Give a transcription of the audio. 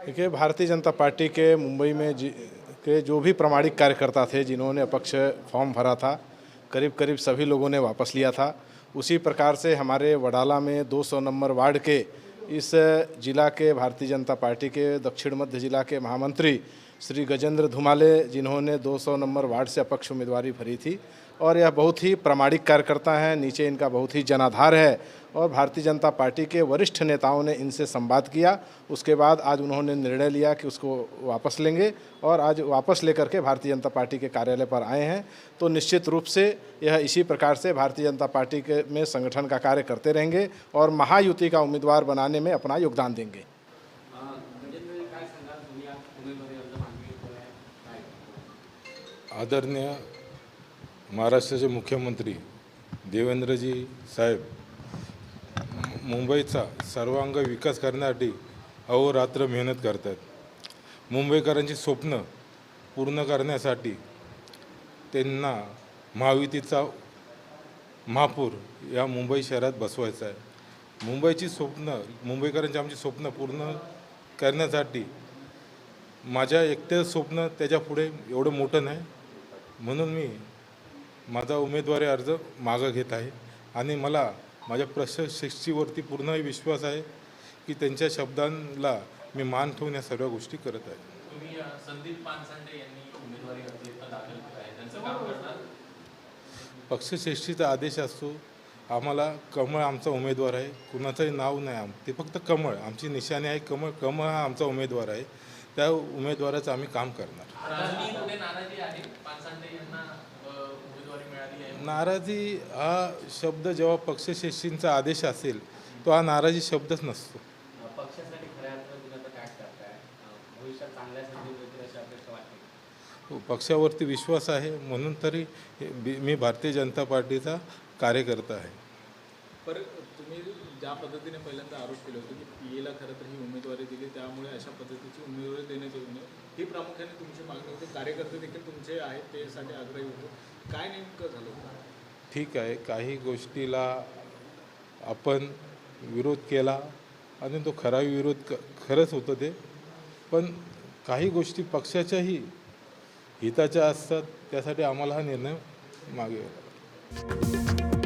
देखिए, भारतीय जनता पार्टी के मुंबई में के जो भी प्रामाणिक कार्यकर्ता थे जिन्होंने अपक्ष फॉर्म भरा था, करीब करीब सभी लोगों ने वापस लिया था। उसी प्रकार से हमारे वडाला में 200 नंबर वार्ड के इस जिला के भारतीय जनता पार्टी के दक्षिण मध्य जिला के महामंत्री श्री गजेंद्र धुमाले, जिन्होंने 200 नंबर वार्ड से अपक्ष उम्मीदवारी भरी थी और यह बहुत ही प्रामाणिक कार्यकर्ता हैं। नीचे इनका बहुत ही जनाधार है और भारतीय जनता पार्टी के वरिष्ठ नेताओं ने इनसे संवाद किया। उसके बाद आज उन्होंने निर्णय लिया कि उसको वापस लेंगे और आज वापस लेकर के भारतीय जनता पार्टी के कार्यालय पर आए हैं। तो निश्चित रूप से यह इसी प्रकार से भारतीय जनता पार्टी के में संगठन का कार्य करते रहेंगे और महायुति का उम्मीदवार बनाने में अपना योगदान देंगे। आदरणीय महाराष्ट्राचे मुख्यमंत्री देवेंद्रजी साहेब मुंबईचा सर्वांग विकास करण्यासाठी अहोरात्र मेहनत करतात। मुंबईकरांची स्वप्न पूर्ण करण्यासाठी त्यांना महायुतीचा महापौर या मुंबई शहरात बसवायचा आहे। मुंबईकरांची आमची स्वप्न पूर्ण करण्यासाठी माझ्या एकट्या स्वप्न त्याच्यापुढे एवढं मोठं नाही, म्हणून मी माझा उमेदवारी अर्ज मागे घेत आहे आणि मला माझ्या प्रशासकीवरती पूर्ण विश्वास आहे की त्यांच्या शब्दांना मी मान ठेवून या सर्व गोष्टी करत आहे। तुम्ही संदीप पानसंडे यांनी उमेदवारी अर्ज दाखल केला आहे, त्यांचं काम करणार? पक्षश्रेष्ठीचा आदेश असतो, आम्हाला कमळ आमचा उमेदवार आहे, कुणाचंही नाव नाही, ते फक्त कमळ आमची निशाणी आहे। कमळ हा आमचा उमेदवार आहे, त्या उमेदवाराचं आम्ही काम करणार। नाराजी आहे पानसंडे यांना उमेदवारी मिळाली आहे? नाराजी हा शब्द जेव्हा पक्षश्रेष्ठींचा आदेश असेल तो हा नाराजी शब्दच नसतो। पक्षासाठी खऱ्या अर्थाने तुम्ही आता काय करताय? भविष्यात चांगल्या संधी मिळतील अशी अपेक्षा वाटते? पक्षावरती विश्वास आहे, म्हणून तरी मी भारतीय जनता पार्टीचा कार्यकर्ता आहे। पर तुम्ही ज्या पद्धतीने पहिल्यांदा आरोप केले होते की पीएला खरं तर ही उमेदवारी दिली, त्यामुळे अशा पद्धतीची उमेदवारी देण्यात येऊ नये, ही प्रामुख्याने तुमची मागणी होती। कार्यकर्ते देखील तुमचे आहेत, त्यासाठी आग्रही होतो। काय नेमकं झालं होतं? ठीक आहे, काही गोष्टीला आपण विरोध केला आणि तो खरा विरोध खरंच होतं ते, पण काही गोष्टी पक्षाच्याही हिताच्या असतात, त्यासाठी आम्हाला हा निर्णय मागे घ्यावा लागला।